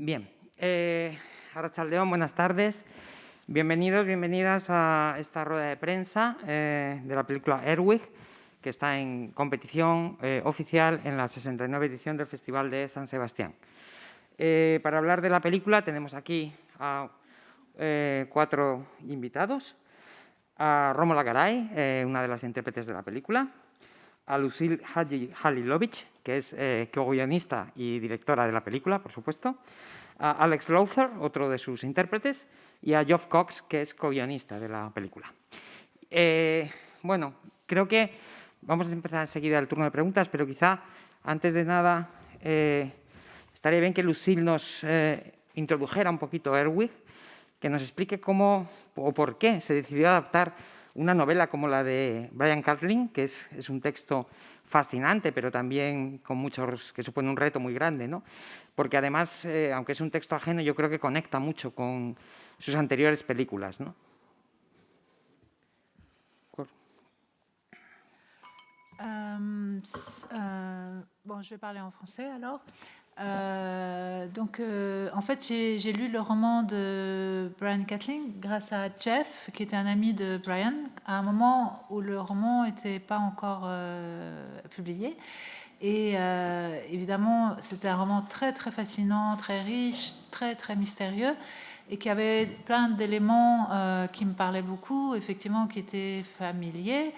Bien, Arratsaldeon, buenas tardes. Bienvenidos, bienvenidas a esta rueda de prensa de la película Erwig, que está en competición oficial en la 69 edición del Festival de San Sebastián. Para hablar de la película tenemos aquí a 4 invitados. A Rómola Garay, una de las intérpretes de la película, a Lucille Halilovic, que es co-guionista y directora de la película, por supuesto, a Alex Lowther, otro de sus intérpretes, y a Geoff Cox, que es co-guionista de la película. Bueno, creo que vamos a empezar enseguida el turno de preguntas, pero quizá, antes de nada, estaría bien que Lucille nos introdujera un poquito a Erwig, que nos explique cómo o por qué se decidió adaptar una novela como la de Brian Catlin, que es un texto fascinante, pero también con muchos, que supone un reto muy grande, ¿no? Porque además, aunque es un texto ajeno, yo creo que conecta mucho con sus anteriores películas, ¿no? Bon, je vais parler en français alors. En fait, j'ai lu le roman de Brian Catlin grâce à Jeff, qui était un ami de Brian, à un moment où le roman n'était pas encore publié. Et évidemment, c'était un roman très, très fascinant, très riche, très, très mystérieux, et qui avait plein d'éléments qui me parlaient beaucoup, effectivement, qui étaient familiers.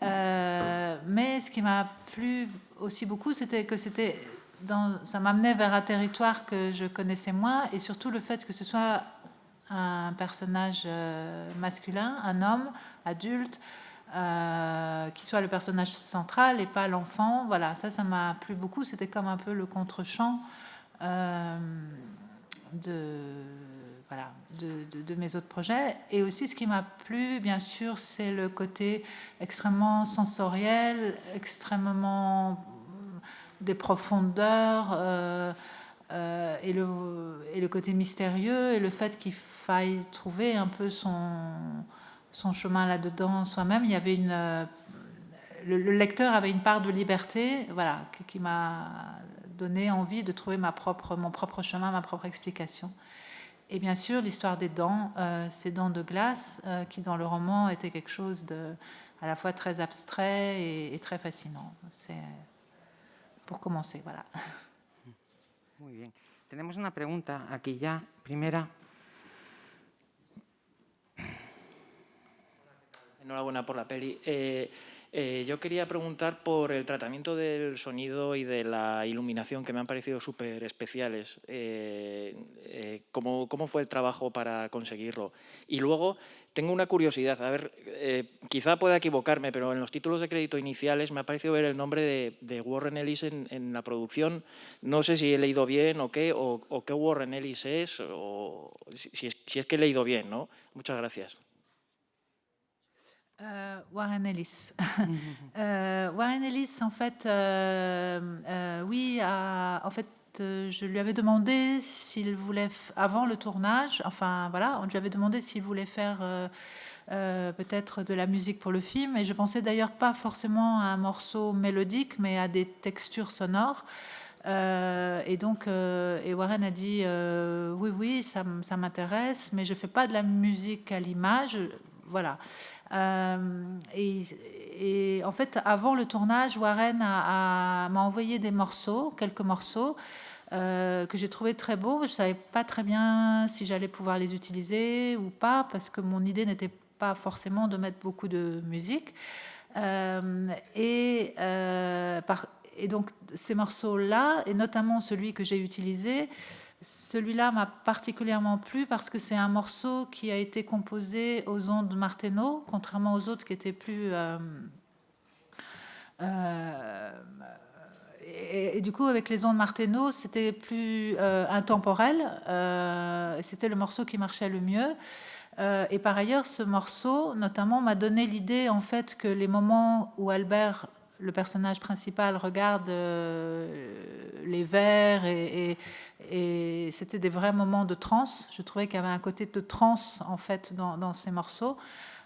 Mais ce qui m'a plu aussi beaucoup, c'était que ça m'amenait vers un territoire que je connaissais moins, et surtout le fait que ce soit un personnage masculin, un homme adulte, qui soit le personnage central et pas l'enfant. Voilà, ça m'a plu beaucoup. C'était comme un peu le contre-champ de mes autres projets. Et aussi, ce qui m'a plu, bien sûr, c'est le côté extrêmement sensoriel, extrêmement des profondeurs, et le côté mystérieux, et le fait qu'il faille trouver un peu son chemin là-dedans soi-même. Il y avait le lecteur avait une part de liberté, voilà, qui m'a donné envie de trouver mon propre chemin, ma propre explication. Et bien sûr, l'histoire des dents, ces dents de glace, qui dans le roman était quelque chose à la fois très abstrait et très fascinant. C'est pour commencer, voilà. Muy bien. Tenemos una pregunta aquí ya, primera. Enhorabuena por la peli. Yo quería preguntar por el tratamiento del sonido y de la iluminación, que me han parecido súper especiales. ¿Cómo fue el trabajo para conseguirlo? Y luego tengo una curiosidad, a ver, quizá pueda equivocarme, pero en los títulos de crédito iniciales me ha parecido ver el nombre de Warren Ellis en la producción. No sé si he leído bien o qué Warren Ellis es, o si es que he leído bien, ¿no? Muchas gracias. Warren Ellis. Warren Ellis, en fait, oui, en fait, je lui avais demandé s'il voulait, avant le tournage, enfin voilà, on lui avait demandé s'il voulait faire peut-être de la musique pour le film, et je pensais d'ailleurs pas forcément à un morceau mélodique, mais à des textures sonores. Et Warren a dit oui, ça m'intéresse, mais je fais pas de la musique à l'image, voilà. Et en fait, avant le tournage, Warren m'a envoyé quelques morceaux que j'ai trouvé très beaux. Je savais pas très bien si j'allais pouvoir les utiliser ou pas, parce que mon idée n'était pas forcément de mettre beaucoup de musique. Et donc ces morceaux-là, et notamment celui que j'ai utilisé, celui-là m'a particulièrement plu parce que c'est un morceau qui a été composé aux ondes Martenot, contrairement aux autres qui étaient plus... et du coup, avec les ondes Martenot, c'était plus intemporel. C'était le morceau qui marchait le mieux. Et par ailleurs, ce morceau, notamment, m'a donné l'idée, en fait, que les moments où Albert, le personnage principal, regarde les vers et c'était des vrais moments de transe. Je trouvais qu'il y avait un côté de transe, en fait, dans ces morceaux.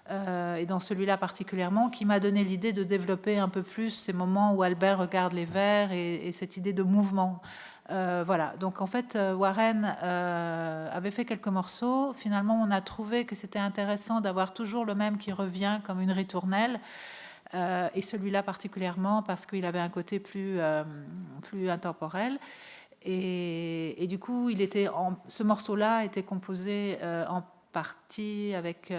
et dans celui-là particulièrement, qui m'a donné l'idée de développer un peu plus ces moments où Albert regarde les vers et cette idée de mouvement. Voilà, donc en fait, Warren avait fait quelques morceaux. Finalement, on a trouvé que c'était intéressant d'avoir toujours le même qui revient comme une ritournelle, et celui-là particulièrement parce qu'il avait un côté plus intemporel. Et du coup, ce morceau-là était composé en partie avec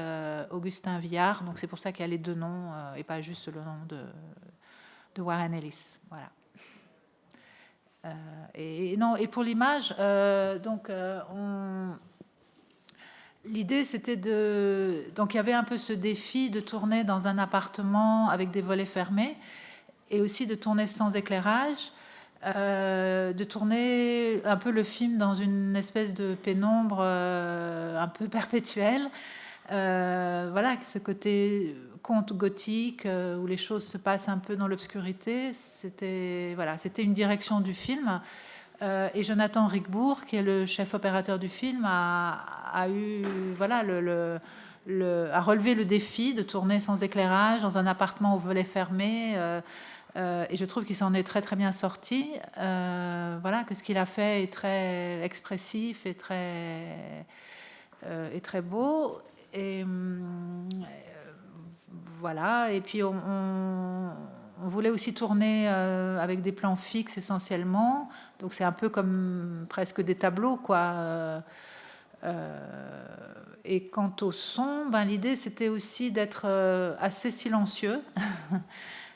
Augustin Viard, donc c'est pour ça qu'il y a les deux noms et pas juste le nom de Warren Ellis. Voilà. Et pour l'image, l'idée c'était donc il y avait un peu ce défi de tourner dans un appartement avec des volets fermés et aussi de tourner sans éclairage, de tourner un peu le film dans une espèce de pénombre un peu perpétuelle. Voilà, ce côté conte gothique où les choses se passent un peu dans l'obscurité, c'était une direction du film. Et Jonathan Rigbourg, qui est le chef opérateur du film, a eu a relevé le défi de tourner sans éclairage dans un appartement aux volets fermés. Et je trouve qu'il s'en est très très bien sorti. Voilà, que ce qu'il a fait est très expressif et très beau. Et voilà. Et puis on voulait aussi tourner avec des plans fixes essentiellement. Donc c'est un peu comme presque des tableaux, quoi. Et quant au son, l'idée c'était aussi d'être assez silencieux.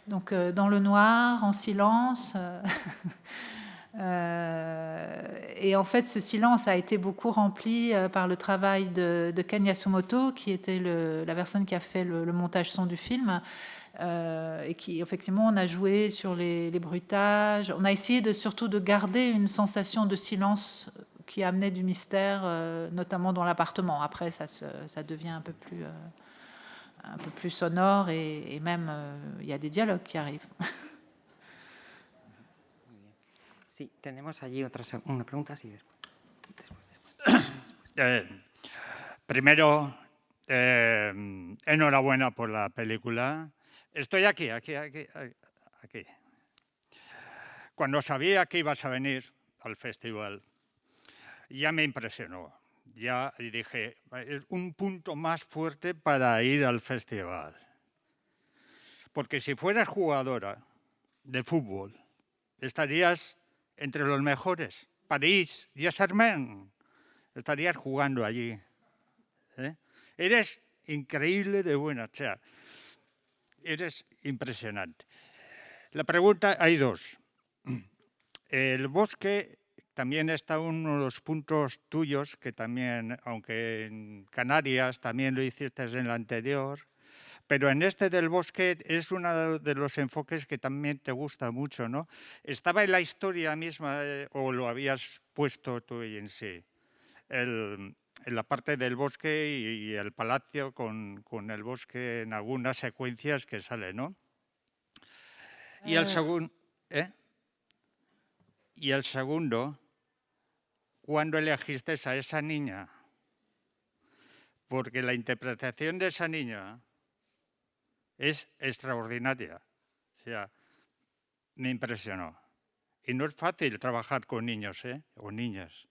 Donc dans le noir, en silence. Et en fait, ce silence a été beaucoup rempli par le travail de Ken Yasumoto, qui était la personne qui a fait le montage son du film, et qui, effectivement, on a joué sur les bruitages. On a essayé surtout de garder une sensation de silence qui amenait du mystère, notamment dans l'appartement. Après, ça devient un peu plus sonore, et même il y a des dialogues qui arrivent. Sí, tenemos allí una pregunta, sí, después. Primero, enhorabuena por la película. Estoy aquí. Cuando sabía que ibas a venir al festival, ya me impresionó. Ya dije, es un punto más fuerte para ir al festival. Porque si fueras jugadora de fútbol, estarías entre los mejores. París, Saint-Germain, estarías jugando allí. Eres increíble de buena, o sea, eres impresionante. La pregunta, hay dos. El bosque también está uno de los puntos tuyos, que también, aunque en Canarias también lo hiciste en la anterior, pero en este del bosque es uno de los enfoques que también te gusta mucho, ¿no? ¿Estaba en la historia misma o lo habías puesto tú en sí? En la parte del bosque y el palacio con el bosque en algunas secuencias que sale, ¿no? Y el segundo, Y el segundo, ¿cuándo elegiste a esa niña? Porque la interpretación de esa niña es extraordinaria. O sea, me impresionó. Y no es fácil trabajar con niños, o niñas.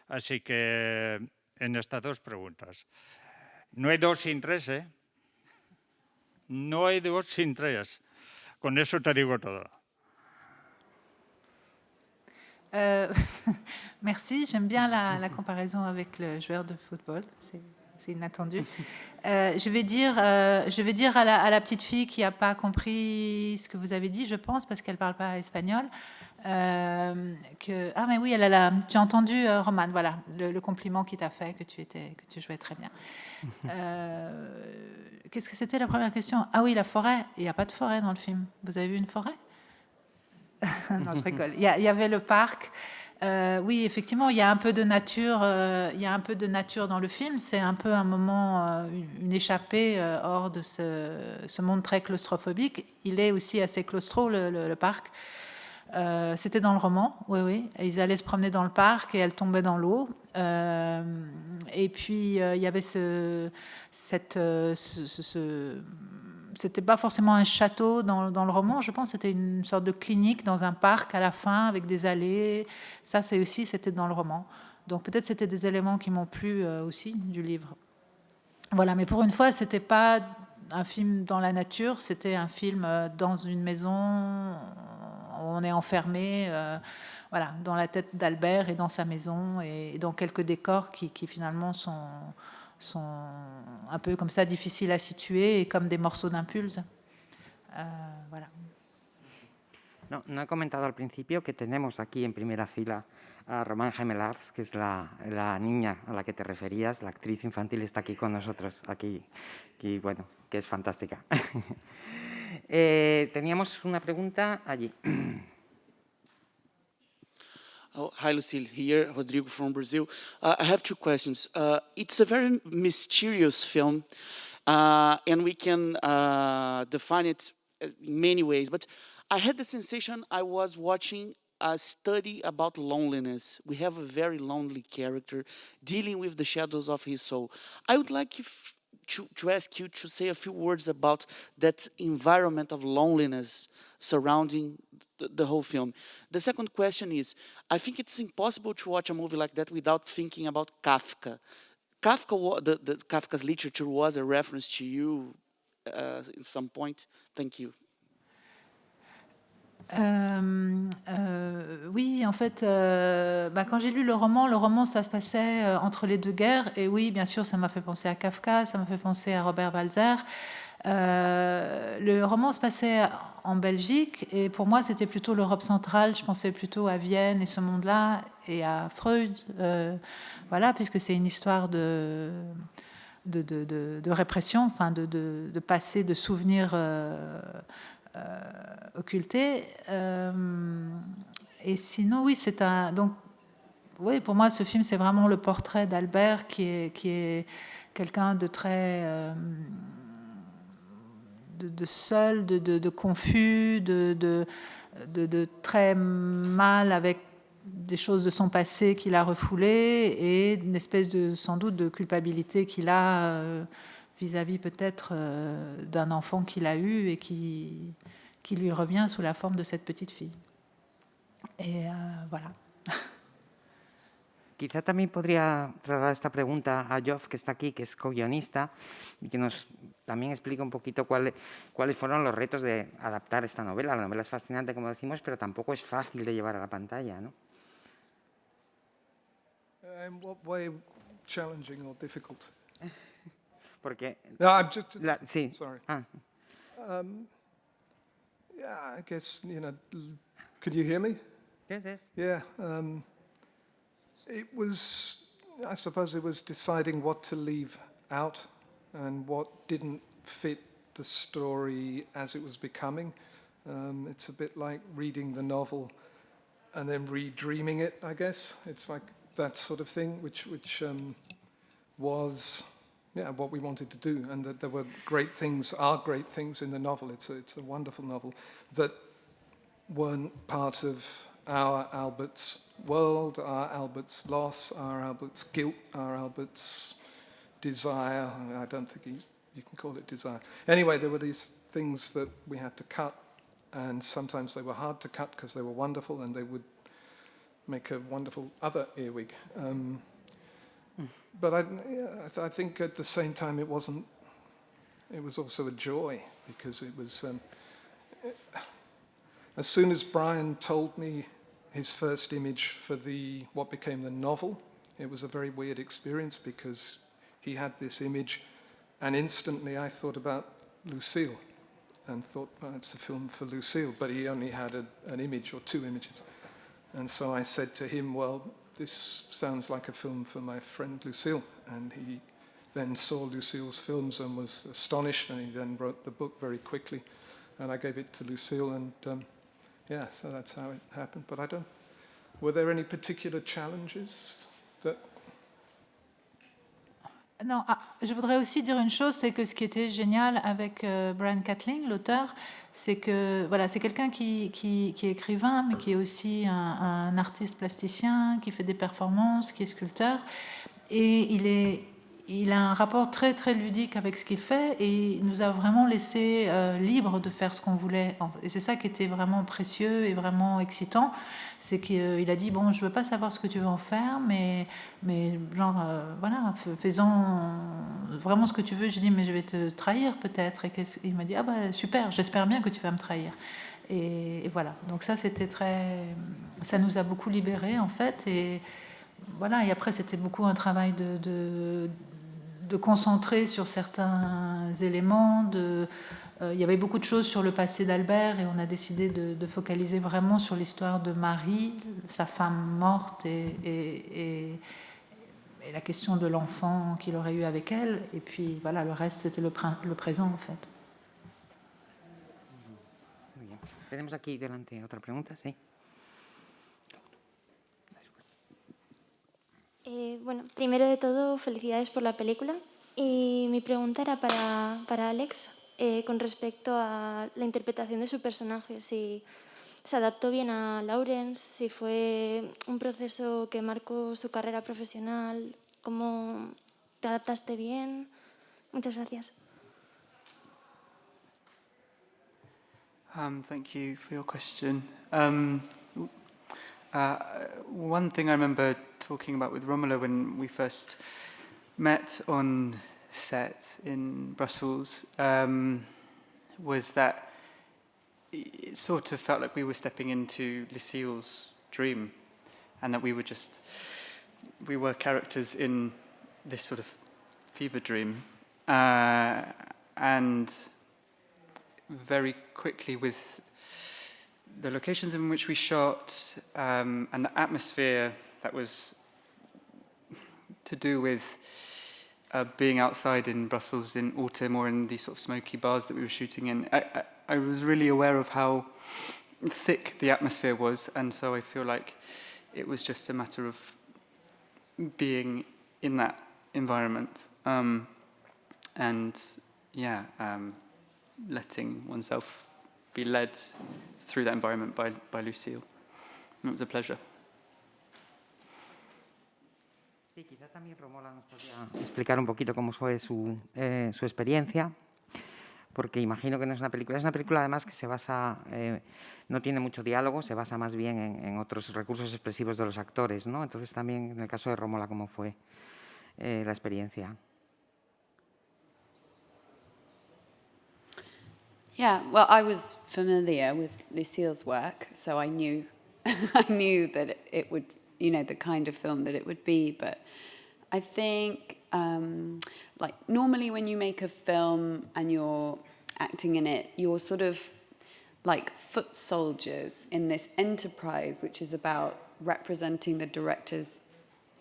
Así que en estas dos preguntas. No hay dos sin tres, No hay dos sin tres. Con eso te digo todo. Merci, j'aime bien la comparaison avec le joueur de football, c'est inattendu. Je vais dire à la petite fille qui n'a pas compris ce que vous avez dit, je pense, parce qu'elle ne parle pas espagnol, que... Ah mais oui, tu as entendu, Romane, voilà, le compliment qu'il t'a fait, que tu jouais très bien. Qu'est-ce que c'était la première question? Ah oui, la forêt. Il n'y a pas de forêt dans le film. Vous avez vu une forêt? Non, je rigole. Il y avait le parc. Oui, effectivement, il y a un peu de nature. Il y a un peu de nature dans le film. C'est un peu un moment, une échappée hors de ce monde très claustrophobique. Il est aussi assez claustro, le parc. C'était dans le roman, oui, oui. Et ils allaient se promener dans le parc et elle tombait dans l'eau. Et puis, il y avait c'était pas forcément un château dans le roman, je pense, c'était une sorte de clinique dans un parc à la fin avec des allées. Ça, c'était dans le roman. Donc peut-être c'était des éléments qui m'ont plu aussi du livre. Voilà, mais pour une fois, c'était pas un film dans la nature, c'était un film dans une maison, où on est enfermé, voilà, dans la tête d'Albert et dans sa maison et dans quelques décors qui finalement sont un peu comme ça difficiles à situer et comme des morceaux d'impulse. Voilà. No he comentado al principio que tenemos aquí en primera fila a Román Gemelars, que es la niña a la que te referías, la actriz infantil, está aquí con nosotros, aquí bueno, que es fantástica. Teníamos una pregunta allí. Oh, hi, Lucille. Here, Rodrigo from Brazil. I have two questions. It's a very mysterious film, and we can define it in many ways. But I had the sensation I was watching a study about loneliness. We have a very lonely character dealing with the shadows of his soul. I would like to ask you to say a few words about that environment of loneliness surrounding the whole film. The second question is, I think it's impossible to watch a movie like that without thinking about Kafka. Kafka's literature was a reference to you at some point. Thank you. Oui, en fait, quand j'ai lu le roman, ça se passait entre les deux guerres. Et oui, bien sûr, ça m'a fait penser à Kafka, ça m'a fait penser à Robert Walser. Le roman se passait en Belgique et pour moi, c'était plutôt l'Europe centrale. Je pensais plutôt à Vienne et ce monde-là et à Freud, voilà, puisque c'est une histoire de répression, enfin de passé, de souvenirs occultés. Et sinon, oui, donc, oui, pour moi, ce film, c'est vraiment le portrait d'Albert qui est quelqu'un de très de seul, de confus, de très mal avec des choses de son passé qu'il a refoulées et une espèce sans doute de culpabilité qu'il a vis-à-vis peut-être d'un enfant qu'il a eu et qui lui revient sous la forme de cette petite fille. Et voilà. Quizá también podría trasladar esta pregunta a Geoff, que está aquí, que es co-guionista, y que nos también explique un poquito cuáles fueron los retos de adaptar esta novela. La novela es fascinante, como decimos, pero tampoco es fácil de llevar a la pantalla, ¿no? In what way challenging or difficult? Porque... No, I'm just... sí. Sorry. Ah. Yeah, I guess, could you hear me? Yes, yes. Yeah. I suppose it was deciding what to leave out and what didn't fit the story as it was becoming. It's a bit like reading the novel and then redreaming it, I guess. It's like that sort of thing, which was what we wanted to do, and that there were great things in the novel. It's a wonderful novel that weren't part of our Albert's world, our Albert's loss, our Albert's guilt, our Albert's desire. I don't think you can call it desire. Anyway, there were these things that we had to cut, and sometimes they were hard to cut because they were wonderful and they would make a wonderful other earwig. But I think at the same time it was also a joy, because it was, as soon as Brian told me his first image for what became the novel, it was a very weird experience, because he had this image and instantly I thought about Lucille and thought, well, it's a film for Lucille, but he only had an image or two images. And so I said to him, well, this sounds like a film for my friend Lucille. And he then saw Lucille's films and was astonished, and he then wrote the book very quickly. And I gave it to Lucille, and so that's how it happened. But were there any particular challenges that... Non, je voudrais aussi dire une chose, c'est que ce qui était génial avec Brian Catling, l'auteur, c'est que voilà, c'est quelqu'un qui est écrivain, mais qui est aussi un artiste plasticien, qui fait des performances, qui est sculpteur, et il a un rapport très très ludique avec ce qu'il fait, et il nous a vraiment laissé libre de faire ce qu'on voulait. Et c'est ça qui était vraiment précieux et vraiment excitant, c'est qu'il a dit bon, je veux pas savoir ce que tu veux en faire, mais genre voilà, faisons vraiment ce que tu veux. J'ai dit mais je vais te trahir peut-être, et il m'a dit ah bah super, j'espère bien que tu vas me trahir. Et voilà, donc ça c'était ça nous a beaucoup libérés en fait, et voilà, et après c'était beaucoup un travail de concentrer sur certains éléments. Il y avait beaucoup de choses sur le passé d'Albert, et on a décidé de focaliser vraiment sur l'histoire de Marie, sa femme morte, et la question de l'enfant qu'il aurait eu avec elle. Et puis voilà, le reste c'était le présent en fait. Muy bien. Tenemos aquí delante otra pregunta, sí. Bueno, primero de todo, felicidades por la película. Y mi pregunta era para Alex, con respecto a la interpretación de su personaje, si se adaptó bien a Lawrence, si fue un proceso que marcó su carrera profesional, cómo te adaptaste bien. Muchas gracias. Thank you for your question. One thing I remember talking about with Romola when we first met on set in Brussels was that it sort of felt like we were stepping into Lucille's dream, and that we were characters in this sort of fever dream. And very quickly, with the locations in which we shot and the atmosphere that was to do with being outside in Brussels in autumn, or in these sort of smoky bars that we were shooting in, I was really aware of how thick the atmosphere was, and so I feel like it was just a matter of being in that environment, letting oneself be led through that environment by Lucille. It was a pleasure. Sí, quizá también Romola nos podría explicar un poquito cómo fue su experiencia, porque imagino que no es una película además que se basa, no tiene mucho diálogo, se basa más bien en otros recursos expresivos de los actores, ¿no? Entonces también en el caso de Romola, ¿cómo fue la experiencia? Yeah, well, I was familiar with Lucille's work, so I knew that it would, the kind of film that it would be. But I think, like, normally when you make a film and you're acting in it, you're sort of like foot soldiers in this enterprise, which is about representing the director's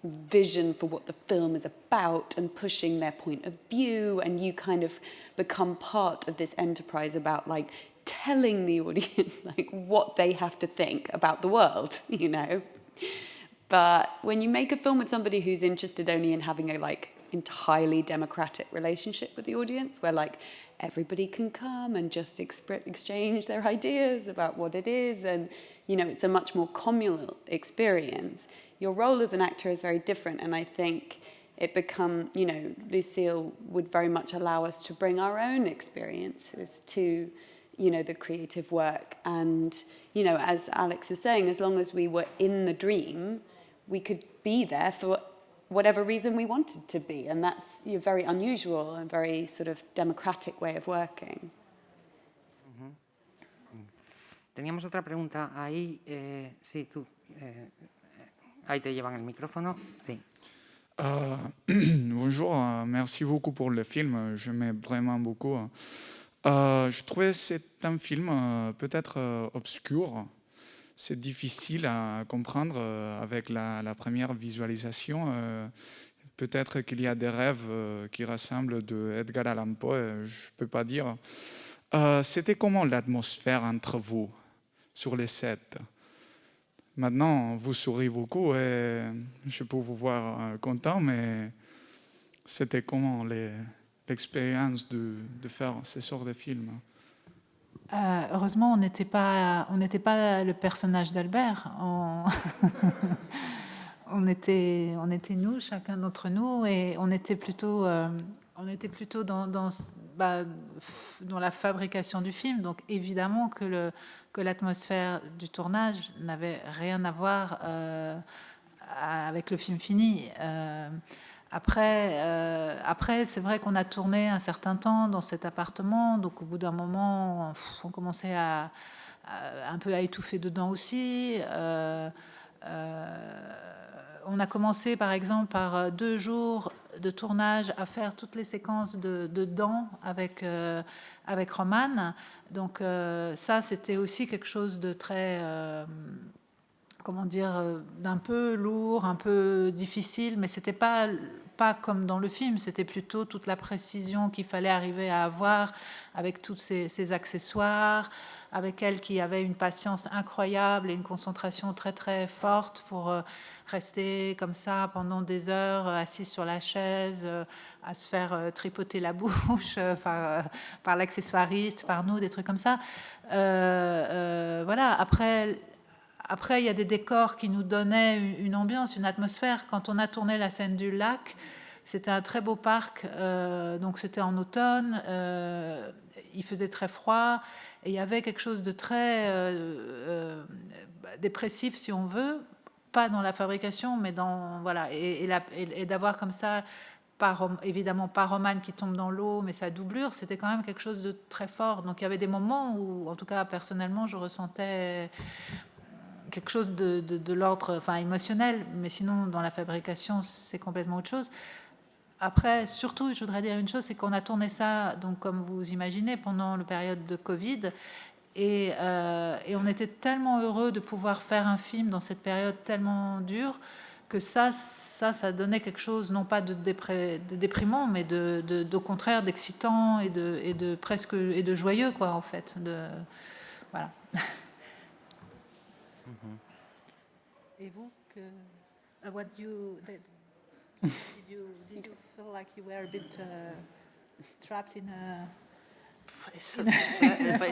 vision for what the film is about and pushing their point of view, and you kind of become part of this enterprise about like telling the audience like what they have to think about the world, But when you make a film with somebody who's interested only in having a like entirely democratic relationship with the audience, where like everybody can come and just exchange their ideas about what it is, and it's a much more communal experience. Your role as an actor is very different, and I think Lucille would very much allow us to bring our own experiences to, the creative work. And, as Alex was saying, as long as we were in the dream, we could be there for whatever reason we wanted to be. And that's a very unusual and very sort of democratic way of working. Teníamos otra pregunta ahí. Sí, tú. Ahí te llevan el micrófono. Sí. Bonjour, merci beaucoup pour le film. Je m'aime vraiment beaucoup. Je trouvais que c'est un film peut-être obscur. C'est difficile à comprendre avec la première visualisation. Peut-être qu'il y a des rêves qui ressemblent de Edgar Allan Poe, je ne peux pas dire. C'était comment l'atmosphère entre vous sur les sets? Maintenant, vous souriez beaucoup et je peux vous voir content, mais c'était comment l'expérience de faire ces sortes de films? Heureusement, on n'était pas le personnage d'Albert. On était nous, chacun d'entre nous, et on était plutôt dans la fabrication du film. Donc évidemment que l'atmosphère du tournage n'avait rien à voir avec le film fini. Après, c'est vrai qu'on a tourné un certain temps dans cet appartement, donc au bout d'un moment, on commençait un peu à étouffer dedans aussi. On a commencé, par exemple, par 2 jours de tournage à faire toutes les séquences de dents avec Roman. Donc ça, c'était aussi quelque chose de très... d'un peu lourd, un peu difficile, mais c'était pas comme dans le film, c'était plutôt toute la précision qu'il fallait arriver à avoir avec tous ces accessoires, avec elle qui avait une patience incroyable et une concentration très très forte pour rester comme ça pendant des heures assise sur la chaise, à se faire tripoter la bouche par l'accessoiriste, par nous, des trucs comme ça. Voilà, après, il y a des décors qui nous donnaient une ambiance, une atmosphère. Quand on a tourné la scène du lac, c'était un très beau parc, donc c'était en automne, il faisait très froid, et il y avait quelque chose de très dépressif, si on veut, pas dans la fabrication, mais dans... Voilà, et d'avoir comme ça, évidemment pas Roman qui tombe dans l'eau, mais sa doublure, c'était quand même quelque chose de très fort. Donc il y avait des moments où, en tout cas personnellement, je ressentais quelque chose de l'ordre émotionnel, mais sinon dans la fabrication c'est complètement autre chose. Après, surtout, je voudrais dire une chose, c'est qu'on a tourné ça, donc comme vous imaginez, pendant la période de Covid, et on était tellement heureux de pouvoir faire un film dans cette période tellement dure que ça donnait quelque chose, non pas de déprimant, mais au contraire d'excitant et de presque et de joyeux, quoi, en fait. Voilà. Et vous, did you feel like you were a bit trapped in a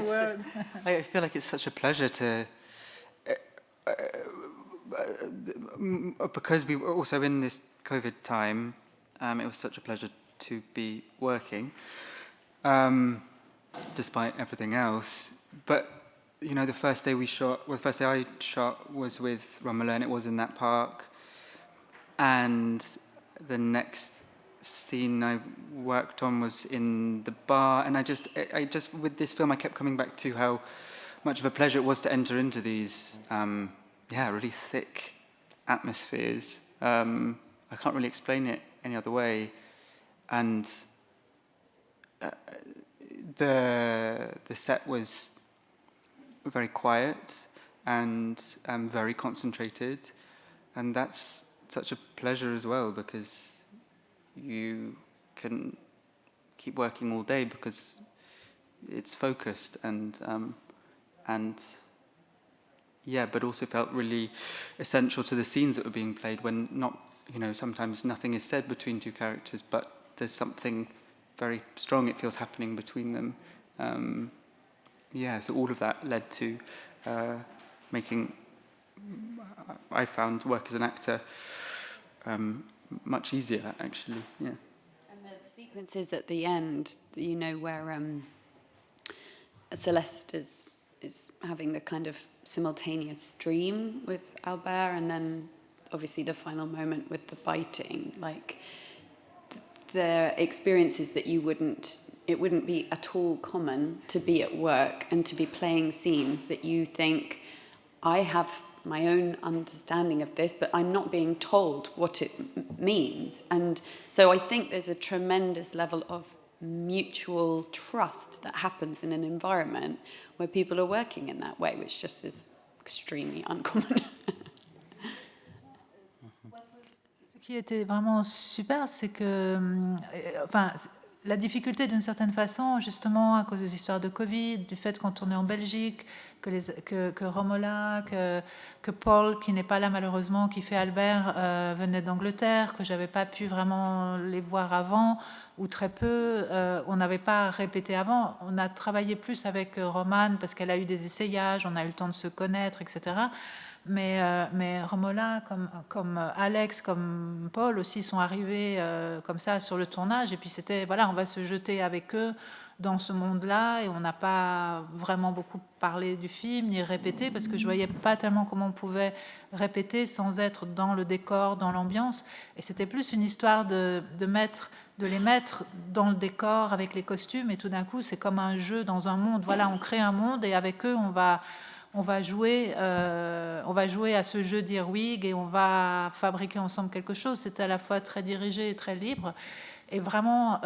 world? I feel like it's such a pleasure to, because we were also in this COVID time, it was such a pleasure to be working, despite everything else. But you know, the first day I shot was with Romola, and it was in that park. And the next scene I worked on was in the bar. And I just, with this film, I kept coming back to how much of a pleasure it was to enter into these, really thick atmospheres. I can't really explain it any other way. And the set was very quiet and very concentrated, and that's such a pleasure as well, because you can keep working all day because it's focused and but also felt really essential to the scenes that were being played, when not, you know, sometimes nothing is said between two characters, but there's something very strong, it feels, happening between them. So all of that led to making, I found, work as an actor much easier, actually. Yeah. And the sequences at the end, you know, where Celeste is having the kind of simultaneous dream with Albert, and then obviously the final moment with the biting, like the experiences that it wouldn't be at all common to be at work and to be playing scenes that you think, I have my own understanding of this, but I'm not being told what it means. And so I think there's a tremendous level of mutual trust that happens in an environment where people are working in that way, which just is extremely uncommon. Ce qui était vraiment super, c'est que, la difficulté d'une certaine façon, justement, à cause des histoires de Covid, du fait qu'on tournait en Belgique, que Romola, que Paul, qui n'est pas là malheureusement, qui fait Albert, venait d'Angleterre, que j'avais pas pu vraiment les voir avant, ou très peu. On n'avait pas répété avant. On a travaillé plus avec Romane, parce qu'elle a eu des essayages, on a eu le temps de se connaître, etc. Mais Romola, comme Alex, comme Paul aussi sont arrivés comme ça sur le tournage. Et puis c'était, voilà, on va se jeter avec eux dans ce monde-là. Et on n'a pas vraiment beaucoup parlé du film, ni répété, parce que je voyais pas tellement comment on pouvait répéter sans être dans le décor, dans l'ambiance. Et c'était plus une histoire de les mettre dans le décor avec les costumes. Et tout d'un coup, c'est comme un jeu dans un monde. Voilà, on crée un monde et avec eux, on va jouer à ce jeu d'Earwig et on va fabriquer ensemble quelque chose. C'est à la fois très dirigé et très libre. Et vraiment,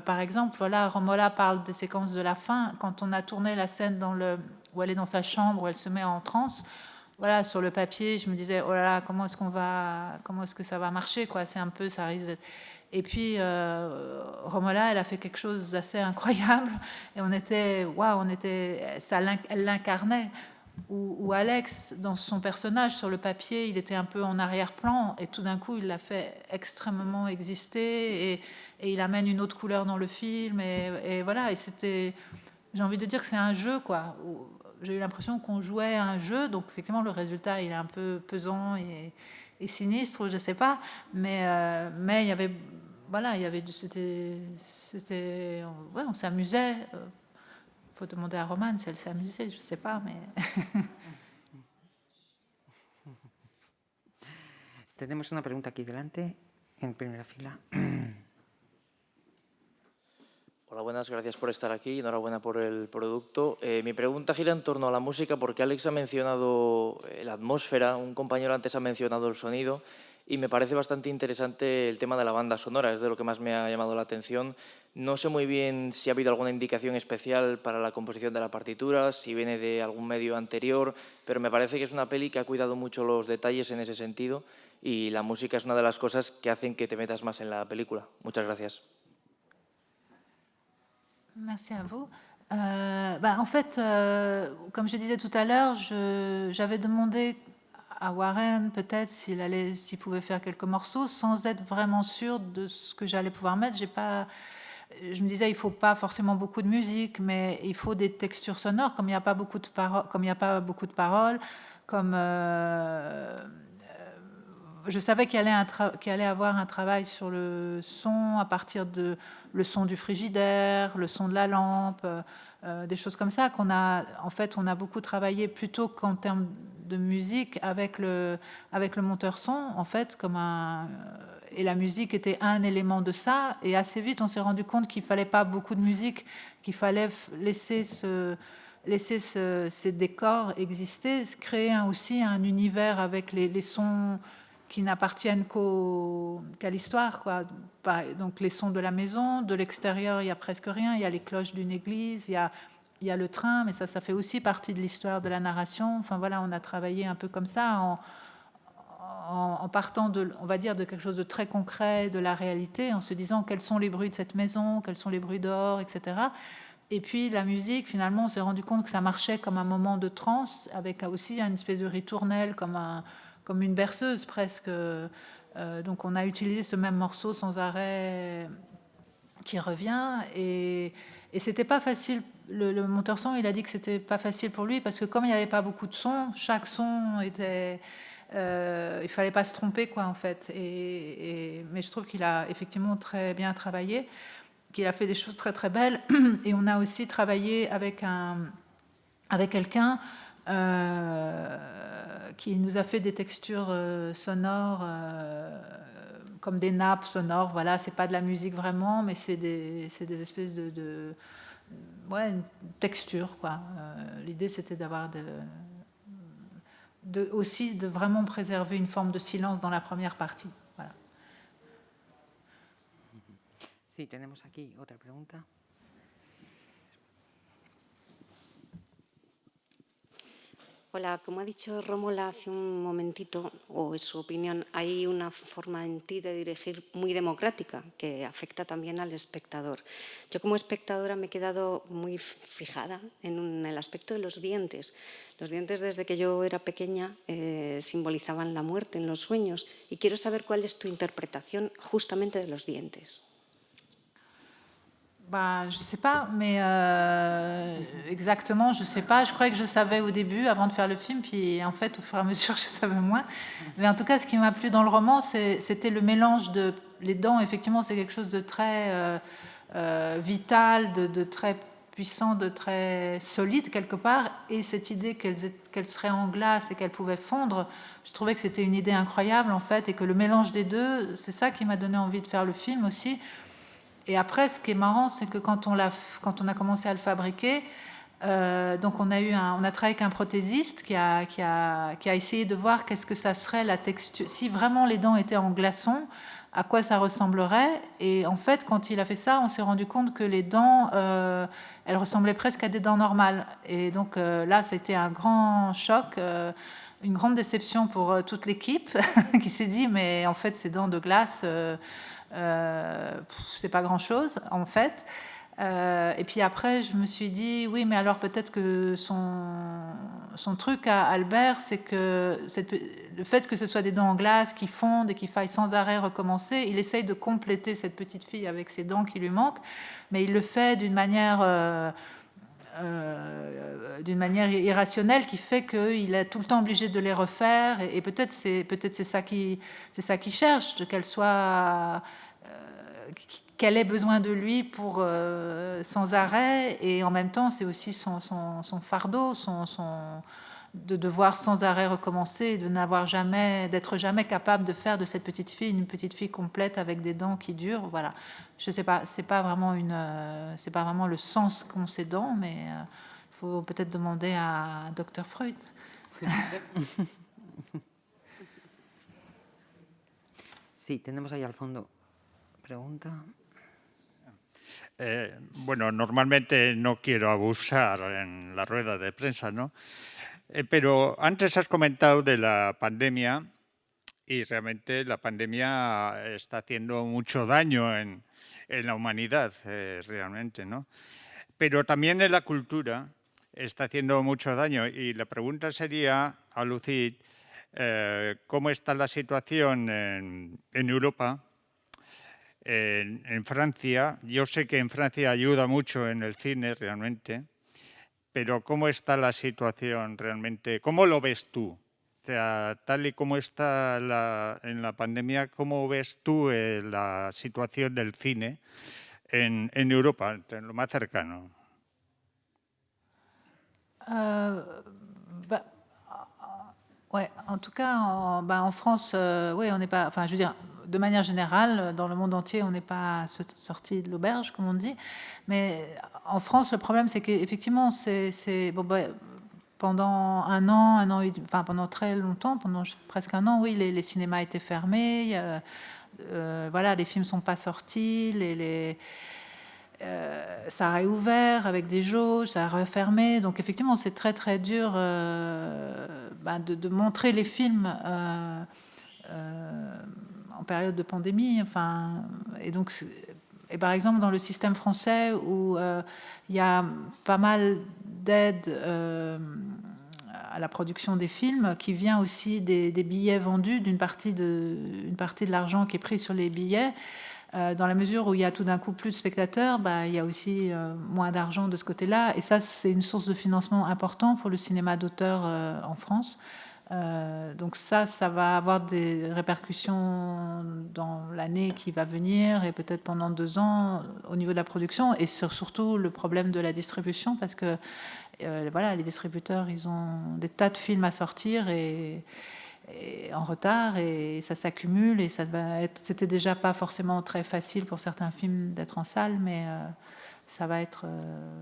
par exemple, voilà, Romola parle des séquences de la fin. Quand on a tourné la scène où elle est dans sa chambre, où elle se met en transe, voilà, sur le papier, je me disais, oh là là, comment est-ce que ça va marcher, quoi. C'est un peu, ça risque d'être... Et puis, Romola, elle a fait quelque chose d'assez incroyable. Et elle l'incarnait. Ou Alex, dans son personnage, sur le papier, il était un peu en arrière-plan, et tout d'un coup, il l'a fait extrêmement exister, et il amène une autre couleur dans le film, et voilà, et c'était... J'ai envie de dire que c'est un jeu, quoi. J'ai eu l'impression qu'on jouait à un jeu, donc effectivement, le résultat, il est un peu pesant et sinistre, je sais pas, mais il y avait... Voilà, c'était... Ouais, on s'amusait... faut demander à Romane si elle s'est amusée, je ne sais pas, mais... Tenemos una pregunta aquí delante, en primera fila. Hola, buenas, gracias por estar aquí y enhorabuena por el producto. Mi pregunta gira en torno a la música porque Alex ha mencionado la atmósfera, un compañero antes ha mencionado el sonido y me parece bastante interesante el tema de la banda sonora, es de lo que más me ha llamado la atención. No sé muy bien si ha habido alguna indicación especial para la composición de la partitura, si viene de algún medio anterior, pero me parece que es una peli que ha cuidado mucho los detalles en ese sentido y la música es una de las cosas que hacen que te metas más en la película. Muchas gracias. Merci à vous. En fait, comme je disais tout à l'heure, j'avais demandé à Warren peut-être s'il pouvait faire quelques morceaux sans être vraiment sûr de ce que j'allais pouvoir mettre. Je me disais, il ne faut pas forcément beaucoup de musique, mais il faut des textures sonores, comme il n'y a pas beaucoup de paroles, comme je savais qu'il allait avoir un travail sur le son à partir de le son du frigidaire, le son de la lampe, des choses comme ça on a beaucoup travaillé plutôt qu'en termes de musique avec le monteur son, en fait, et la musique était un élément de ça. Et assez vite, on s'est rendu compte qu'il fallait pas beaucoup de musique, qu'il fallait laisser ces décors exister, créer aussi un univers avec les sons qui n'appartiennent qu'à l'histoire, quoi. Donc les sons de la maison, de l'extérieur, il y a presque rien. Il y a les cloches d'une église, il y a le train, mais ça fait aussi partie de l'histoire de la narration. Enfin voilà, on a travaillé un peu comme ça, en partant on va dire, de quelque chose de très concret, de la réalité, en se disant quels sont les bruits de cette maison, quels sont les bruits dehors, etc. Et puis la musique, finalement, on s'est rendu compte que ça marchait comme un moment de transe, avec aussi une espèce de ritournelle, comme une berceuse presque. Donc on a utilisé ce même morceau sans arrêt qui revient, et c'était pas facile. Le monteur son, il a dit que c'était pas facile pour lui parce que comme il n'y avait pas beaucoup de sons, chaque son était... il fallait pas se tromper, quoi, en fait. Mais je trouve qu'il a effectivement très bien travaillé, qu'il a fait des choses très très belles. Et on a aussi travaillé avec quelqu'un qui nous a fait des textures sonores, comme des nappes sonores. Voilà, c'est pas de la musique vraiment, mais c'est des espèces une texture, quoi. L'idée, c'était d'avoir aussi de vraiment préserver une forme de silence dans la première partie. Voilà. Sí, tenemos aquí otra pregunta. Hola, como ha dicho Rómola hace un momentito, o en su opinión, hay una forma en ti de dirigir muy democrática que afecta también al espectador. Yo como espectadora me he quedado muy fijada en el aspecto de los dientes. Los dientes desde que yo era pequeña simbolizaban la muerte en los sueños y quiero saber cuál es tu interpretación justamente de los dientes. Bah, je ne sais pas, mais exactement, je ne sais pas. Je croyais que je savais au début, avant de faire le film, puis en fait, au fur et à mesure, je savais moins. Mais en tout cas, ce qui m'a plu dans le roman, c'était le mélange de... Les dents, effectivement, c'est quelque chose de très vital, de très puissant, de très solide, quelque part. Et cette idée qu'elles seraient en glace et qu'elles pouvaient fondre, je trouvais que c'était une idée incroyable, en fait, et que le mélange des deux, c'est ça qui m'a donné envie de faire le film aussi. Et après, ce qui est marrant, c'est que quand on a commencé à le fabriquer, donc on a travaillé avec un prothésiste qui a essayé de voir qu'est-ce que ça serait la texture, si vraiment les dents étaient en glaçon, à quoi ça ressemblerait. Et en fait, quand il a fait ça, on s'est rendu compte que les dents, elles ressemblaient presque à des dents normales. Et donc là, c'était un grand choc, une grande déception pour toute l'équipe qui s'est dit, mais en fait, ces dents de glace... c'est pas grand chose en fait. Et puis après je me suis dit oui, mais alors peut-être que son truc à Albert, c'est que le fait que ce soit des dents en glace qui fondent et qu'il faille sans arrêt recommencer, il essaye de compléter cette petite fille avec ses dents qui lui manquent, mais il le fait d'une manière irrationnelle qui fait qu'il est tout le temps obligé de les refaire, et peut-être c'est ça qui cherche, qu'elle ait besoin de lui pour sans arrêt, et en même temps c'est aussi son fardeau, de devoir sans arrêt recommencer, d'être jamais capable de faire de cette petite fille une petite fille complète avec des dents qui durent. Voilà, je sais pas, c'est pas vraiment le sens qu'ont ces dents, mais il faut peut-être demander à Dr Freud. Sí, tenemos ahí al fondo. Pregunta. Bueno, normalmente no quiero abusar en la rueda de prensa, ¿no? Pero antes has comentado de la pandemia, y realmente la pandemia está haciendo mucho daño en la humanidad, realmente, ¿no? Pero también en la cultura está haciendo mucho daño, y la pregunta sería a Lucid, ¿cómo está la situación en Europa? En Francia, yo sé que en Francia ayuda mucho en el cine realmente, pero ¿cómo está la situación realmente? ¿Cómo lo ves tú? O sea, tal y como está en la pandemia, ¿cómo ves tú la situación del cine en Europa, en lo más cercano? Ouais, en tout cas, en France, oui, on n'est pas... Enfin, je veux dire, de manière générale, dans le monde entier, on n'est pas sorti de l'auberge, comme on dit. Mais en France, le problème, c'est qu'effectivement, pendant un an, enfin, pendant très longtemps, pendant presque un an, oui, les cinémas étaient fermés. Voilà, les films ne sont pas sortis, ça a réouvert avec des jauges, ça a refermé. Donc effectivement, c'est très très dur de montrer les films en période de pandémie. Enfin, et par exemple, dans le système français où il y a pas mal d'aide à la production des films, qui vient aussi des billets vendus, une partie de l'argent qui est pris sur les billets. Dans la mesure où il y a tout d'un coup plus de spectateurs, il y a aussi moins d'argent de ce côté-là. Et ça, c'est une source de financement important pour le cinéma d'auteur en France. Donc ça va avoir des répercussions dans l'année qui va venir, et peut-être pendant 2 ans au niveau de la production, et surtout le problème de la distribution, parce que voilà, les distributeurs, ils ont des tas de films à sortir et en retard, et ça s'accumule, et c'était déjà pas forcément très facile pour certains films d'être en salle, mais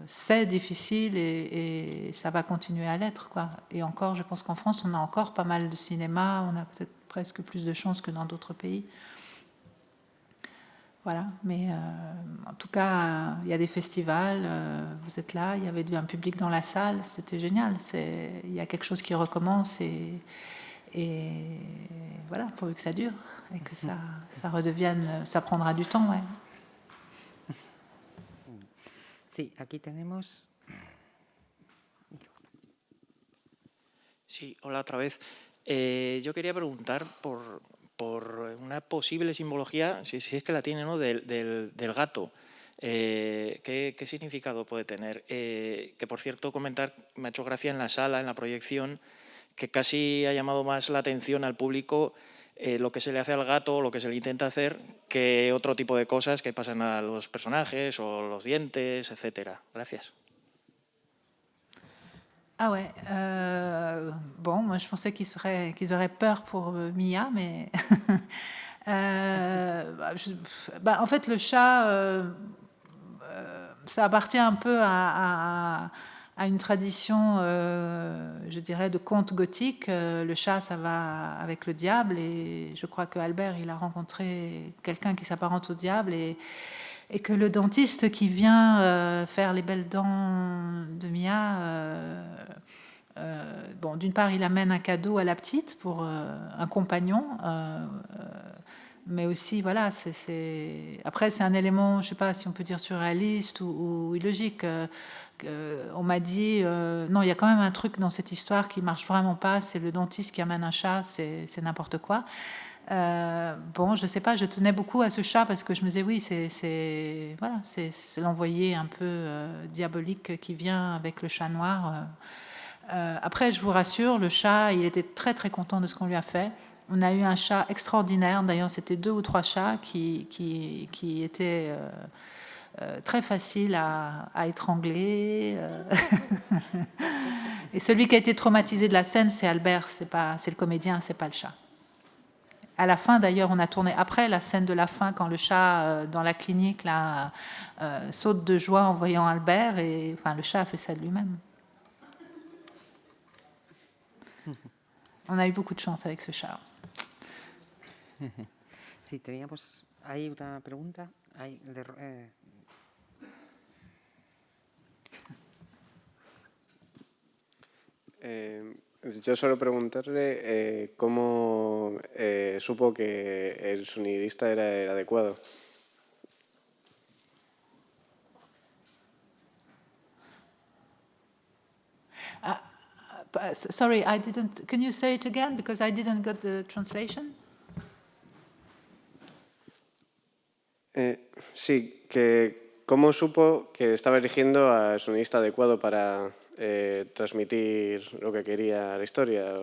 c'est difficile, et ça va continuer à l'être, quoi. Et encore, je pense qu'en France, on a encore pas mal de cinéma, on a peut-être presque plus de chances que dans d'autres pays. Voilà, mais en tout cas, il y a des festivals, vous êtes là, il y avait un public dans la salle, c'était génial. Il y a quelque chose qui recommence et voilà, pourvu que ça dure et que ça redevienne, ça prendra du temps, ouais. Sí, aquí tenemos... Sí, hola otra vez. Yo quería preguntar por una posible simbología, si es que la tiene, ¿no?, del gato. ¿Qué significado puede tener? Que, por cierto, comentar, me ha hecho gracia en la sala, en la proyección, que casi ha llamado más la atención al público lo que se le hace al gato o lo que se le intenta hacer que otro tipo de cosas que pasan a los personajes o los dientes, etcétera. Gracias. Ah ouais, bon, moi je pensais qu'ils auraient peur pour Mia, mais en fait le chat, ça appartient un peu à une tradition, je dirais, de conte gothique. Le chat, ça va avec le diable, et je crois que Albert, il a rencontré quelqu'un qui s'apparente au diable, et que le dentiste qui vient faire les belles dents de Mia, bon, d'une part, il amène un cadeau à la petite pour un compagnon, mais aussi, voilà, après, c'est un élément, je ne sais pas si on peut dire surréaliste ou illogique. On m'a dit, non, il y a quand même un truc dans cette histoire qui marche vraiment pas, c'est le dentiste qui amène un chat, c'est n'importe quoi. Bon, je sais pas, je tenais beaucoup à ce chat parce que je me disais, oui, c'est l'envoyé un peu diabolique qui vient avec le chat noir. Après, je vous rassure, le chat, il était très très content de ce qu'on lui a fait. On a eu un chat extraordinaire, d'ailleurs c'était 2 ou 3 chats qui étaient très faciles à étrangler. Et celui qui a été traumatisé de la scène, c'est Albert, c'est le comédien, c'est pas le chat. À la fin, d'ailleurs, on a tourné après la scène de la fin, quand le chat, dans la clinique, là, saute de joie en voyant Albert, et enfin, le chat a fait ça de lui-même. On a eu beaucoup de chance avec ce chat. Sí, teníamos ahí una pregunta. Yo solo preguntarle cómo supo que el sonidista era el adecuado. Sorry, I didn't. Can you say it again? Because I didn't get the translation. Sí, que cómo supo que estaba eligiendo al sonidista adecuado para transmitir lo que quería la historia.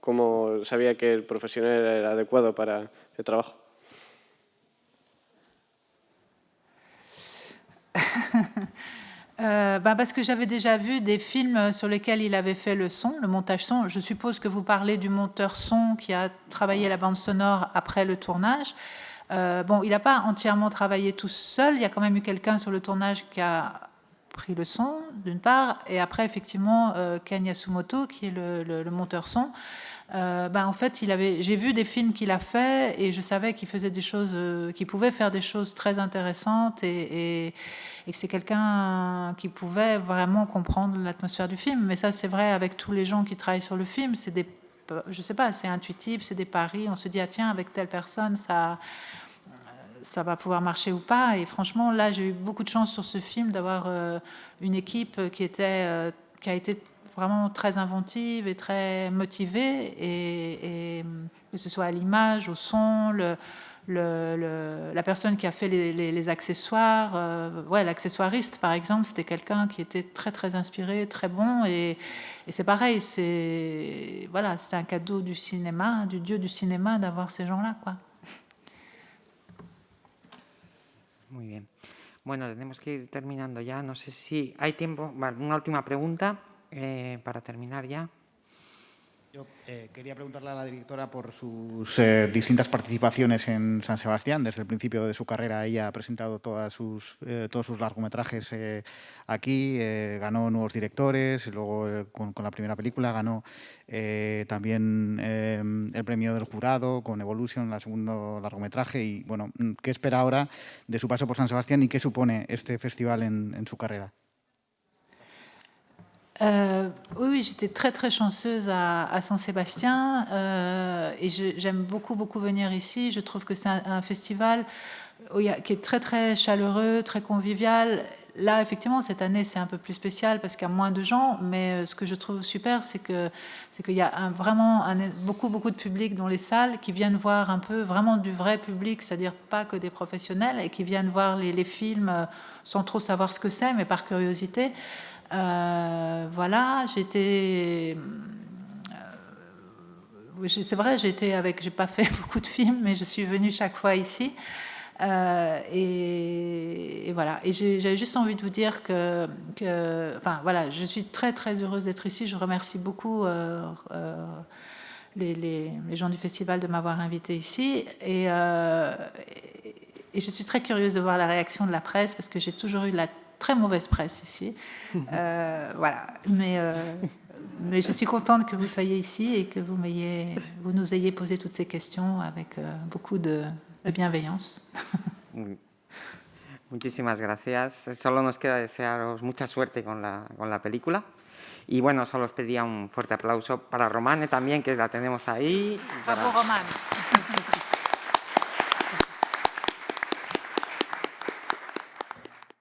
¿Cómo sabía que el profesional era el adecuado para el trabajo? Parce que j'avais déjà vu des films sur lesquels il avait fait le son, le montage son. Je suppose que vous parlez du monteur son qui a travaillé la bande sonore après le tournage. Bon, il n'a pas entièrement travaillé tout seul. Il y a quand même eu quelqu'un sur le tournage qui a pris le son, d'une part, et après, effectivement, Ken Yasumoto, qui est le monteur son. En fait, j'ai vu des films qu'il a fait, et je savais qu'il faisait des choses, qu'il pouvait faire des choses très intéressantes, et que c'est quelqu'un qui pouvait vraiment comprendre l'atmosphère du film. Mais ça, c'est vrai avec tous les gens qui travaillent sur le film. C'est je sais pas, c'est intuitif, c'est des paris. On se dit, ah tiens, avec telle personne, ça va pouvoir marcher ou pas. Et franchement, là, j'ai eu beaucoup de chance sur ce film d'avoir une équipe qui a été vraiment très inventive et très motivée, et que ce soit à l'image, au son, la personne qui a fait les accessoires, l'accessoiriste par exemple, c'était quelqu'un qui était très très inspiré, très bon, et c'est pareil, c'est un cadeau du cinéma, du dieu du cinéma, d'avoir ces gens-là, quoi. Muy bien. Bueno, tenemos que ir terminando ya. No sé si hay tiempo. Vale, una última pregunta para terminar ya. Yo quería preguntarle a la directora por sus distintas participaciones en San Sebastián. Desde el principio de su carrera ella ha presentado todos sus largometrajes aquí, ganó nuevos directores, y luego con la primera película ganó también el premio del jurado con Evolution, el segundo largometraje. Y bueno, ¿qué espera ahora de su paso por San Sebastián y qué supone este festival en su carrera? Oui, j'étais très chanceuse à Saint-Sébastien et j'aime beaucoup venir ici. Je trouve que c'est un festival qui est très chaleureux, très convivial. Là, effectivement, cette année, c'est un peu plus spécial parce qu'il y a moins de gens, mais ce que je trouve super, c'est qu'il y a vraiment beaucoup de public dans les salles qui viennent voir un peu vraiment du vrai public, c'est-à-dire pas que des professionnels, et qui viennent voir les films sans trop savoir ce que c'est, mais par curiosité. Voilà, c'est vrai, j'ai pas fait beaucoup de films, mais je suis venue chaque fois ici. Et voilà. Et j'avais juste envie de vous dire enfin voilà, je suis très heureuse d'être ici. Je remercie beaucoup les gens du festival de m'avoir invitée ici. Et je suis très curieuse de voir la réaction de la presse parce que j'ai toujours eu de la très mauvaise presse ici. Voilà. Mais je suis contente que vous soyez ici et que vous nous ayez posé toutes ces questions avec beaucoup de bienveillance. Muchísimas gracias. Solo nos queda desearos mucha suerte con la película. Y bueno, solo os pedía un fuerte aplauso para Romane también, que la tenemos ahí. Bravo, Romane.